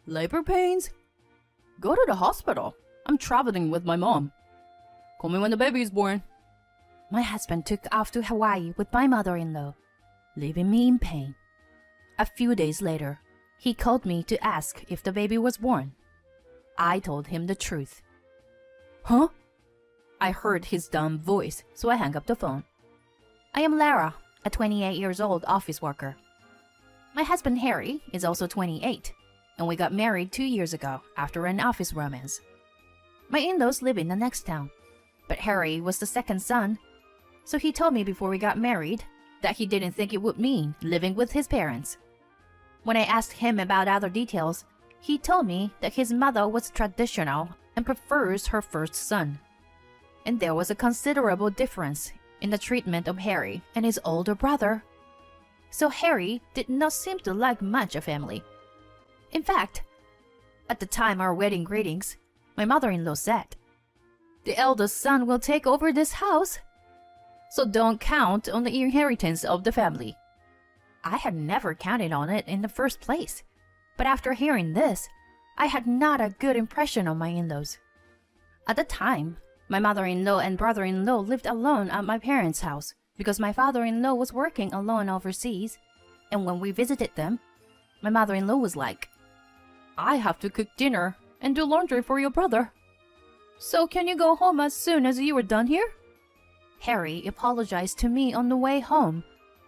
Labor pains? Go to the hospital. I'm traveling with my mom. Call me when the baby is born. My husband took off to Hawaii with my mother-in-law, leaving me in pain. A few days later, he called me to ask if the baby was born. I told him the truth. Huh? I heard his dumb voice, so I hung up the phone. I am Lara, a 28 years old office worker. My husband Harry is also 28, and we got married 2 years ago after an office romance. My in-laws live in the next town, but Harry was the second son, so he told me before we got married that he didn't think it would mean living with his parents. When I asked him about other details, he told me that his mother was traditional and prefers her first son. And there was a considerable difference in the treatment of Harry and his older brother. So Harry did not seem to like much a family. In fact, at the time our wedding greetings, my mother-in-law said, "The eldest son will take over this house, so don't count on the inheritance of the family." I had never counted on it in the first place, but after hearing this, I had not a good impression of my in-laws. At the time, my mother-in-law and brother-in-law lived alone at my parents' house because my father-in-law was working alone overseas, and when we visited them, my mother-in-law was like, "I have to cook dinner and do laundry for your brother. So can you go home as soon as you are done here?" Harry apologized to me on the way home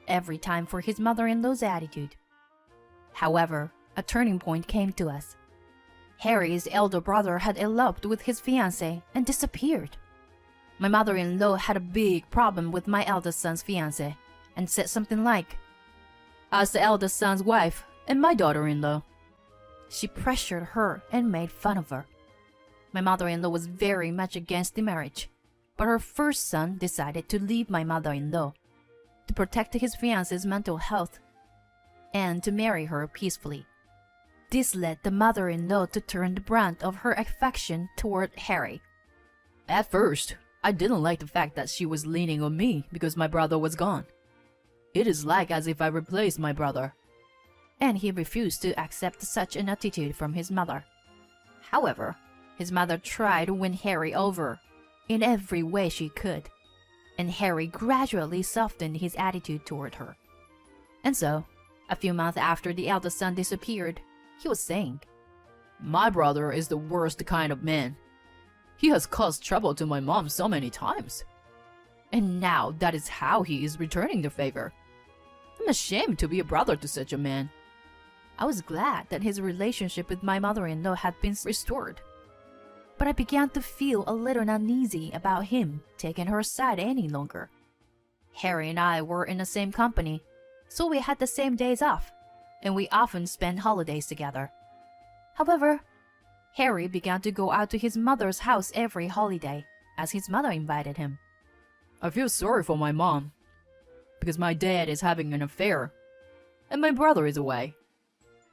every time for his mother-in-law's attitude. However, a turning point came to us. Harry's elder brother had eloped with his fiancée and disappeared. My mother-in-law had a big problem with my eldest son's fiancée and said something like, "As the eldest son's wife and my daughter-in-law." She pressured her and made fun of her. My mother-in-law was very much against the marriage, but her first son decided to leave my mother-in-law to protect his fiancée's mental health and to marry her peacefully. This led the mother-in-law to turn the brunt of her affection toward Harry. At first, I didn't like the fact that she was leaning on me because my brother was gone. It is like as if I replaced my brother. And he refused to accept such an attitude from his mother. However, his mother tried to win Harry over in every way she could, and Harry gradually softened his attitude toward her. And so, a few months after the eldest son disappeared, he was saying, "My brother is the worst kind of man. He has caused trouble to my mom so many times. And now that is how he is returning the favor. I'm ashamed to be a brother to such a man." I was glad that his relationship with my mother-in-law had been restored, but I began to feel a little uneasy about him taking her side any longer. Harry and I were in the same company, so we had the same days off, and we often spent holidays together. However, Harry began to go out to his mother's house every holiday, as his mother invited him. I feel sorry for my mom, because my dad is having an affair, and my brother is away.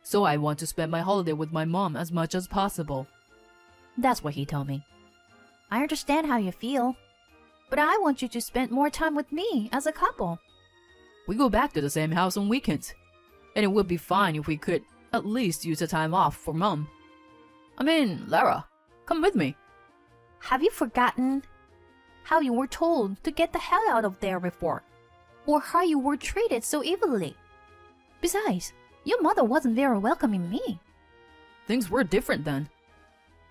So I want to spend my holiday with my mom as much as possible. That's what he told me. I understand how you feel, but I want you to spend more time with me as a couple. We go back to the same house on weekends, and it would be fine if we could at least use the time off for mom. I mean, Lara, come with me. Have you forgotten how you were told to get the hell out of there before? Or how you were treated so evilly? Besides, your mother wasn't very welcoming me. Things were different then.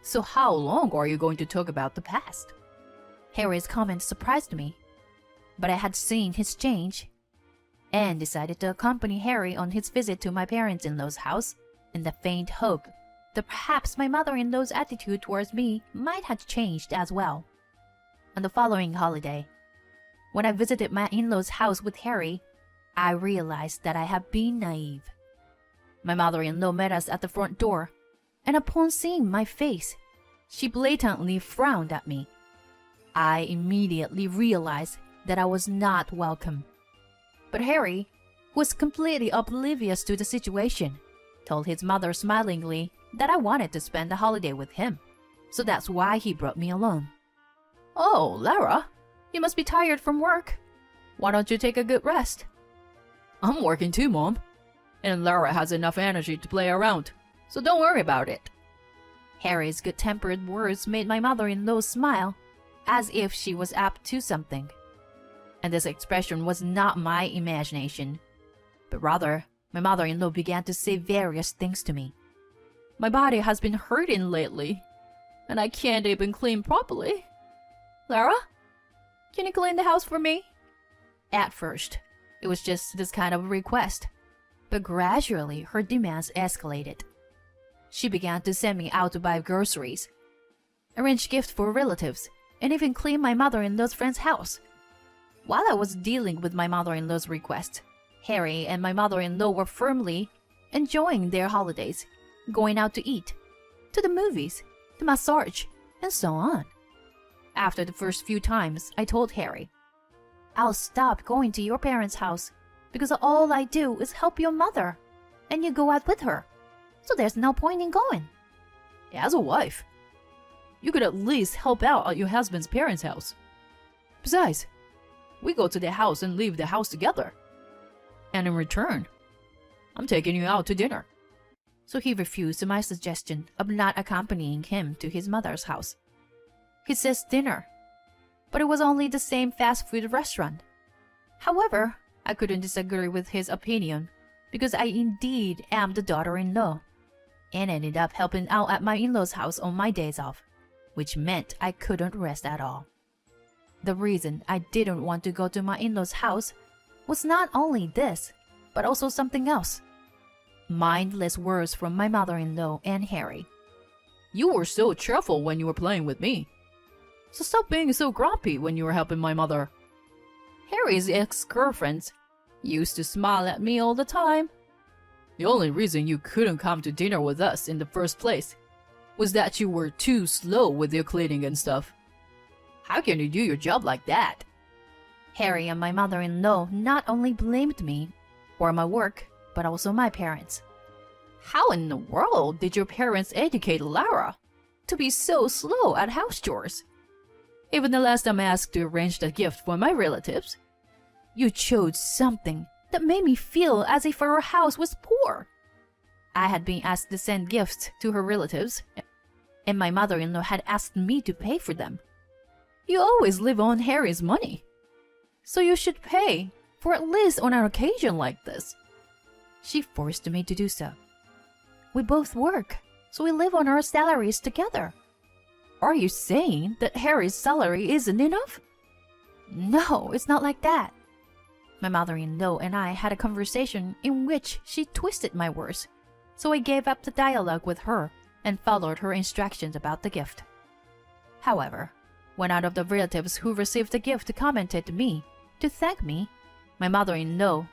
So how long are you going to talk about the past? Harry's comment surprised me, but I had seen his change and decided to accompany Harry on his visit to my parents-in-law's house in the faint hope that perhaps my mother-in-law's attitude towards me might have changed as well. On the following holiday, when I visited my in-law's house with Harry, I realized that I had been naive. My mother-in-law met us at the front door, and upon seeing my face, she blatantly frowned at me. I immediately realized that I was not welcome. But Harry, who was completely oblivious to the situation, told his mother smilingly that I wanted to spend the holiday with him, so that's why he brought me along. "Oh, Lara, you must be tired from work. Why don't you take a good rest?" "I'm working too, Mom. And Lara has enough energy to play around, so don't worry about it. Harry's good-tempered words made my mother-in-law smile, as if she was up to something. And this expression was not my imagination, but rather my mother-in-law began to say various things to me. My body has been hurting lately, and I can't even clean properly. Lara, can you clean the house for me? At first, it was just this kind of request, but gradually her demands escalated. She began to send me out to buy groceries, arrange gifts for relatives, and even clean my mother-in-law's friend's house. While I was dealing with my mother-in-law's request, Harry and my mother-in-law were firmly enjoying their holidays, going out to eat, to the movies, the massage, and so on. After the first few times, I told Harry, "I'll stop going to your parents' house because all I do is help your mother, and you go out with her, so there's no point in going." As a wife, you could at least help out at your husband's parents' house. Besides, we go to their house and leave the house together. And in return, I'm taking you out to dinner. So he refused my suggestion of not accompanying him to his mother's house. He says dinner, but it was only the same fast food restaurant. However, I couldn't disagree with his opinion because I indeed am the daughter-in-law, and ended up helping out at my in-laws' house on my days off, which meant I couldn't rest at all. The reason I didn't want to go to my in-laws' house was not only this, but also something else. Mindless words from my mother-in-law and Harry. You were so cheerful when you were playing with me, so stop being so grumpy when you were helping my mother. Harry's ex-girlfriends used to smile at me all the time. The only reason you couldn't come to dinner with us in the first place was that you were too slow with your cleaning and stuff. How can you do your job like that? Harry and my mother-in-law not only blamed me for my work, but also my parents. How in the world did your parents educate Lara to be so slow at house chores? Even the last time I asked to arrange the gift for my relatives, you chose something that made me feel as if our house was poor. I had been asked to send gifts to her relatives, and my mother-in-law had asked me to pay for them. You always live on Harry's money, so you should pay for at least on an occasion like this. She forced me to do so. We both work, so we live on our salaries together. Are you saying that Harry's salary isn't enough? No, it's not like that. My mother-in-law and I had a conversation in which she twisted my words, so I gave up the dialogue with her and followed her instructions about the gift. However, when out of the relatives who received the gift commented to me to thank me, my mother-in-law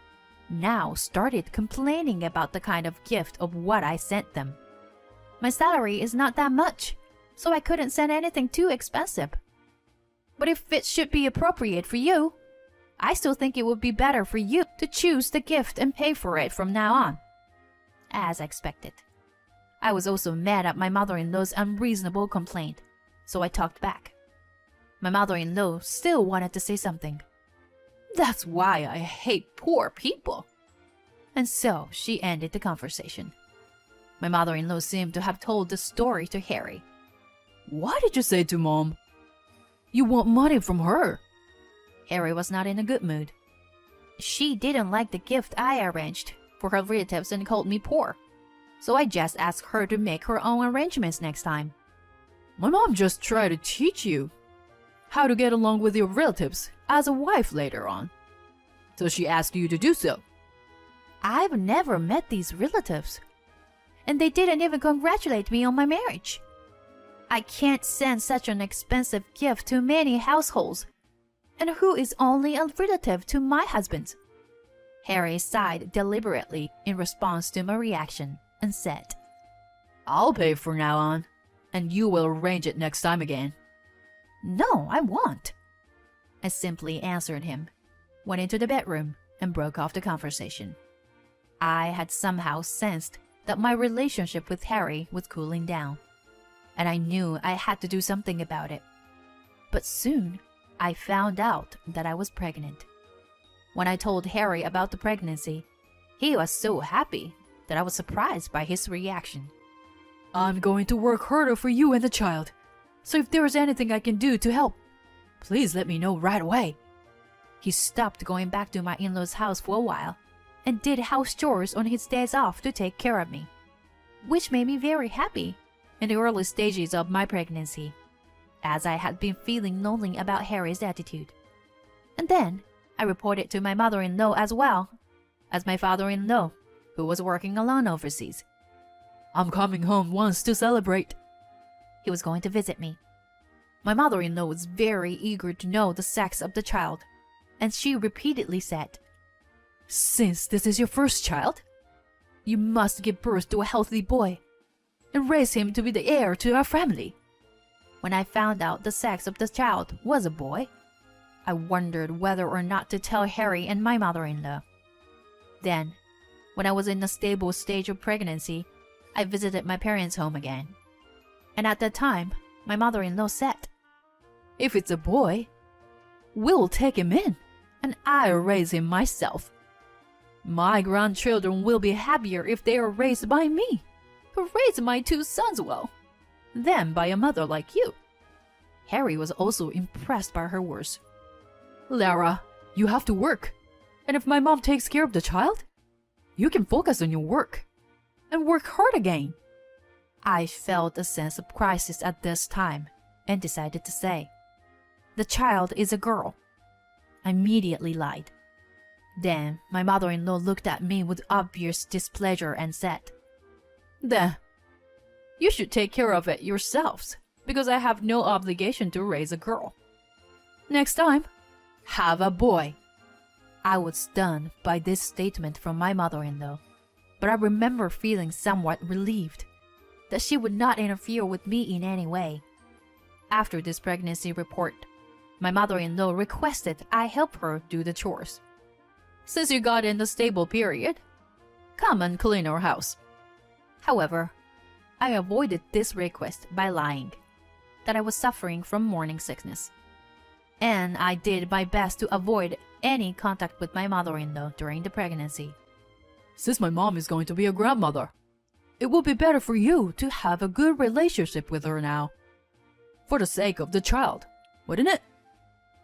now started complaining about the kind of gift of what I sent them. My salary is not that much, so I couldn't send anything too expensive. But if it should be appropriate for you, I still think it would be better for you to choose the gift and pay for it from now on. As expected, I was also mad at my mother-in-law's unreasonable complaint, so I talked back. My mother-in-law still wanted to say something. That's why I hate poor people. And so she ended the conversation. My mother-in-law seemed to have told the story to Harry. What did you say to Mom? You want money from her? Harry was not in a good mood. She didn't like the gift I arranged for her relatives and called me poor, so I just asked her to make her own arrangements next time. My mom just tried to teach you how to get along with your relatives as a wife later on, so she asked you to do so. I've never met these relatives, and they didn't even congratulate me on my marriage. I can't send such an expensive gift to many households, and who is only a relative to my husband. Harry sighed deliberately in response to my reaction and said, I'll pay for now on, and you will arrange it next time again. No, I won't. I simply answered him, went into the bedroom, and broke off the conversation. I had somehow sensed that my relationship with Harry was cooling down, and I knew I had to do something about it. But soon, I found out that I was pregnant. When I told Harry about the pregnancy, he was so happy that I was surprised by his reaction. I'm going to work harder for you and the child. So if there is anything I can do to help, please let me know right away. He stopped going back to my in-laws' house for a while and did house chores on his days off to take care of me, which made me very happy in the early stages of my pregnancy, as I had been feeling lonely about Harry's attitude. And then I reported to my mother-in-law as well as my father-in-law, who was working alone overseas. I'm coming home once to celebrate. He was going to visit me. My mother-in-law was very eager to know the sex of the child, and she repeatedly said, Since this is your first child, you must give birth to a healthy boy and raise him to be the heir to our family. When I found out the sex of the child was a boy, I wondered whether or not to tell Harry and my mother-in-law. Then, when I was in a stable stage of pregnancy, I visited my parents' home again. And at that time, my mother-in-law said, If it's a boy, we'll take him in, and I'll raise him myself. My grandchildren will be happier if they are raised by me, who raised my two sons well, than by a mother like you. Harry was also impressed by her words. Lara, you have to work, and if my mom takes care of the child, you can focus on your work and work hard again. I felt a sense of crisis at this time and decided to say, The child is a girl. I immediately lied. Then my mother-in-law looked at me with obvious displeasure and said, Then, you should take care of it yourselves, because I have no obligation to raise a girl. Next time, have a boy. I was stunned by this statement from my mother-in-law, but I remember feeling somewhat relieved that she would not interfere with me in any way. After this pregnancy report, my mother-in-law requested I help her do the chores. Since you got in the stable period, come and clean our house. However, I avoided this request by lying that I was suffering from morning sickness. And I did my best to avoid any contact with my mother-in-law during the pregnancy. Since my mom is going to be a grandmother, it will be better for you to have a good relationship with her now. For the sake of the child, wouldn't it?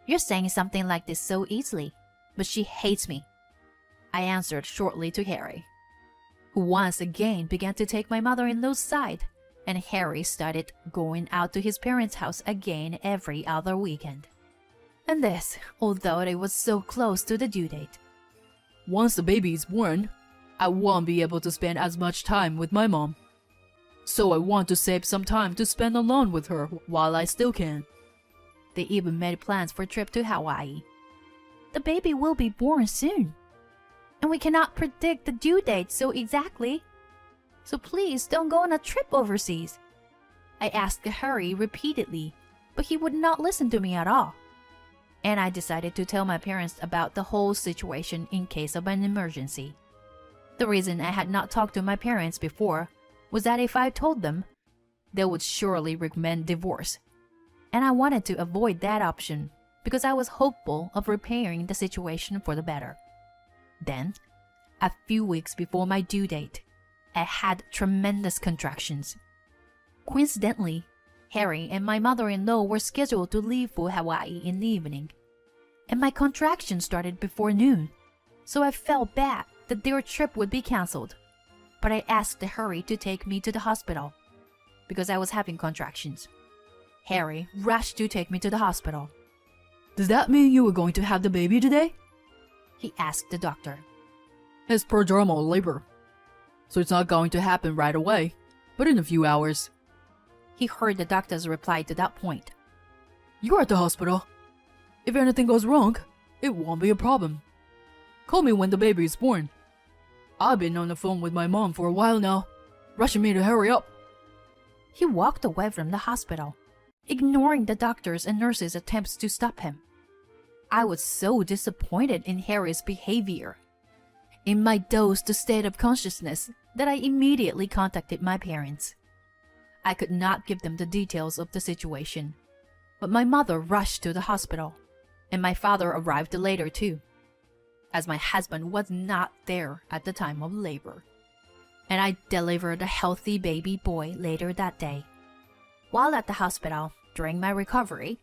You're saying something like this so easily, but she hates me, I answered shortly to Harry, who once again began to take my mother-in-law's side, and Harry started going out to his parents' house again every other weekend. And this, although it was so close to the due date. Once the baby is born, I won't be able to spend as much time with my mom. So I want to save some time to spend alone with her while I still can. They even made plans for a trip to Hawaii. The baby will be born soon, and we cannot predict the due date so exactly. So please don't go on a trip overseas. I asked Harry repeatedly, but he would not listen to me at all. And I decided to tell my parents about the whole situation in case of an emergency. The reason I had not talked to my parents before was that if I told them, they would surely recommend divorce. And I wanted to avoid that option because I was hopeful of repairing the situation for the better. Then, a few weeks before my due date, I had tremendous contractions. Coincidentally, Harry and my mother-in-law were scheduled to leave for Hawaii in the evening, and my contractions started before noon, so I felt bad that their trip would be cancelled. But I asked Harry to take me to the hospital because I was having contractions. Harry rushed to take me to the hospital. Does that mean you were going to have the baby today? He asked the doctor. It's prodromal labor, so it's not going to happen right away, but in a few hours. He heard the doctor's reply to that point. You're at the hospital. If anything goes wrong, it won't be a problem. Call me when the baby is born. I've been on the phone with my mom for a while now, rushing me to hurry up. He walked away from the hospital, ignoring the doctors' and nurses' attempts to stop him. I was so disappointed in Harry's behavior. In my dazed state of consciousness, that I immediately contacted my parents. I could not give them the details of the situation, but my mother rushed to the hospital, and my father arrived later too, as my husband was not there at the time of labor. and I delivered a healthy baby boy later that day. While at the hospital, during my recovery,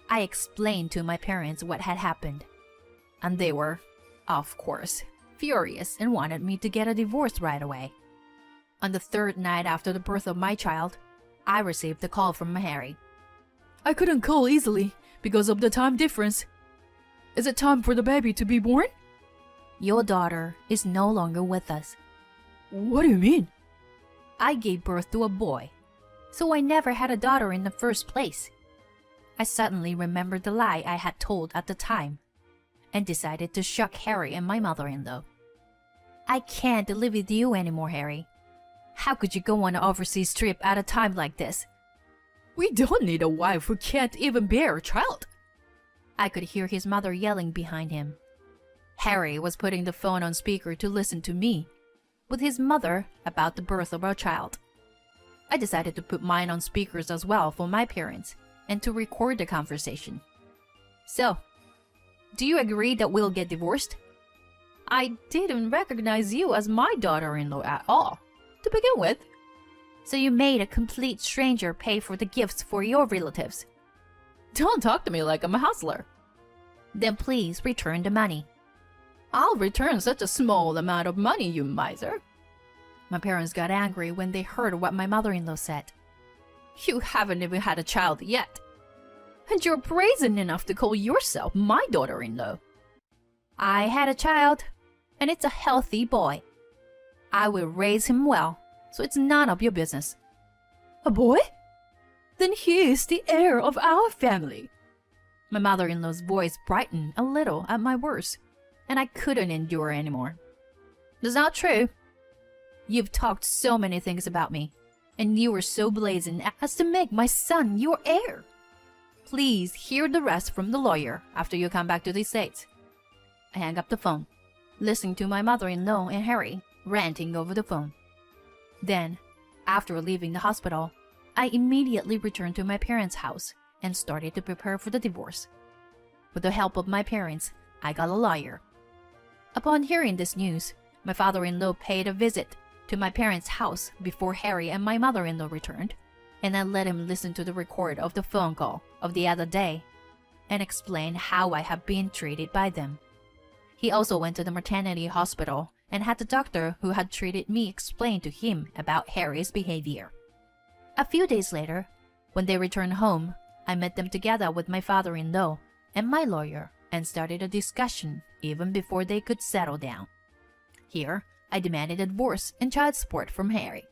I explained to my parents what had happened. And they were, of course, furious and wanted me to get a divorce right away. On the third night after the birth of my child, I received a call from Harry. I couldn't call easily because of the time difference. Is it time for the baby to be born? Your daughter is no longer with us. What do you mean? I gave birth to a boy, so I never had a daughter in the first place. I suddenly remembered the lie I had told at the time and decided to shock Harry and my mother-in-law. I can't live with you anymore, Harry. How could you go on an overseas trip at a time like this? We don't need a wife who can't even bear a child. I could hear his mother yelling behind him. Harry was putting the phone on speaker to listen to me, with his mother about the birth of our child. I decided to put mine on speakers as well for my parents and to record the conversation. So, do you agree that we'll get divorced? I didn't recognize you as my daughter-in-law at all, to begin with. So you made a complete stranger pay for the gifts for your relatives. Don't talk to me like I'm a hustler. Then please return the money. I'll return such a small amount of money, you miser. My parents got angry when they heard what my mother-in-law said. You haven't even had a child yet. And you're brazen enough to call yourself my daughter-in-law. I had a child, and it's a healthy boy. I will raise him well, so it's none of your business. A boy? Then he is the heir of our family. My mother-in-law's voice brightened a little at my words, and I couldn't endure anymore. That's not true. You've talked so many things about me, and you were so brazen as to make my son your heir. Please hear the rest from the lawyer after you come back to the States. I hang up the phone, listening to my mother-in-law and Harry ranting over the phone. Then, after leaving the hospital, I immediately returned to my parents' house and started to prepare for the divorce. With the help of my parents, I got a lawyer. Upon hearing this news, my father-in-law paid a visit to my parents' house before Harry and my mother-in-law returned, and I let him listen to the record of the phone call of the other day and explain how I have been treated by them. He also went to the maternity hospital and had the doctor who had treated me explain to him about Harry's behavior. A few days later, when they returned home, I met them together with my father-in-law and my lawyer and started a discussion even before they could settle down. Here, I demanded a divorce and child support from Harry.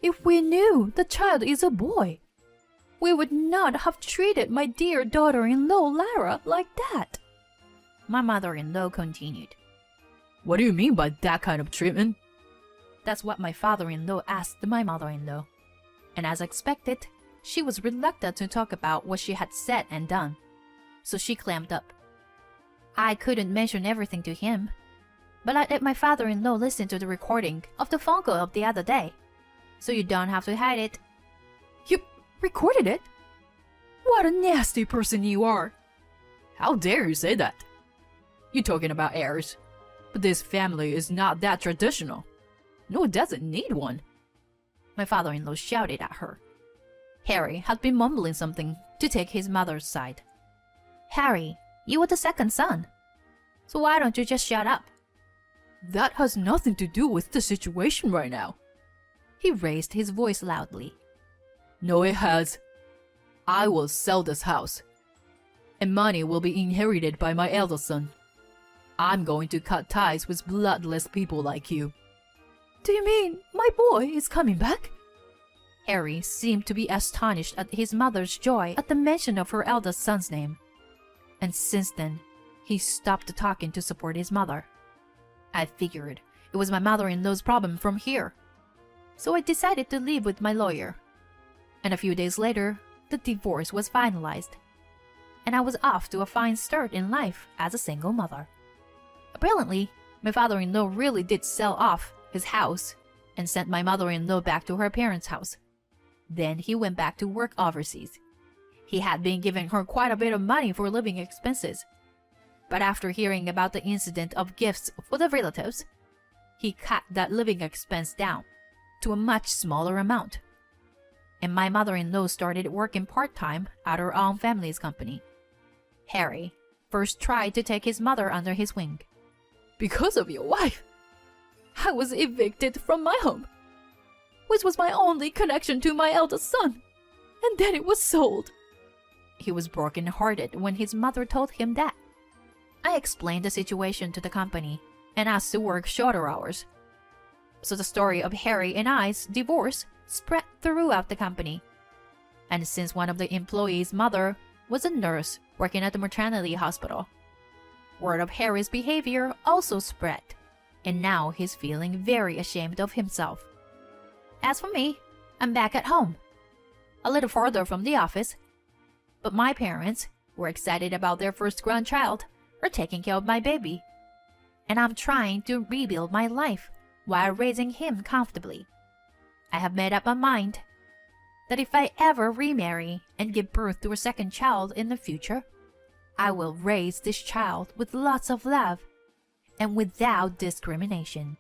If we knew the child is a boy, we would not have treated my dear daughter-in-law Lara like that. My mother-in-law continued. What do you mean by that kind of treatment? That's what my father-in-law asked my mother-in-law. And as expected, she was reluctant to talk about what she had said and done. So she clammed up. I couldn't mention everything to him, but I let my father-in-law listen to the recording of the phone call of the other day. So you don't have to hide it. You recorded it? What a nasty person you are. How dare you say that? You're talking about heirs. But this family is not that traditional. No, it doesn't need one. My father-in-law shouted at her. Harry had been mumbling something to take his mother's side. Harry, you were the second son. So why don't you just shut up? That has nothing to do with the situation right now. He raised his voice loudly. No, it has. I will sell this house, and money will be inherited by my eldest son. I'm going to cut ties with bloodless people like you. Do you mean my boy is coming back? Harry seemed to be astonished at his mother's joy at the mention of her eldest son's name. And since then, he stopped talking to support his mother. I figured it was my mother-in-law's problem from here. So I decided to leave with my lawyer. And a few days later, the divorce was finalized. And I was off to a fine start in life as a single mother. Apparently, my father-in-law really did sell off his house and sent my mother-in-law back to her parents' house. Then he went back to work overseas. He had been giving her quite a bit of money for living expenses. But after hearing about the incident of gifts for the relatives, he cut that living expense down to a much smaller amount. And my mother-in-law started working part-time at her own family's company. Harry first tried to take his mother under his wing. Because of your wife, I was evicted from my home, which was my only connection to my eldest son, and then it was sold. He was broken-hearted when his mother told him that. I explained the situation to the company and asked to work shorter hours. So the story of Harry and I's divorce spread throughout the company. And since one of the employees' mother was a nurse working at the maternity hospital, word of Harry's behavior also spread, and now he's feeling very ashamed of himself. As for me, I'm back at home, a little farther from the office, but my parents were excited about their first grandchild or taking care of my baby, and I'm trying to rebuild my life while raising him comfortably. I have made up my mind that if I ever remarry and give birth to a second child in the future, I will raise this child with lots of love and without discrimination.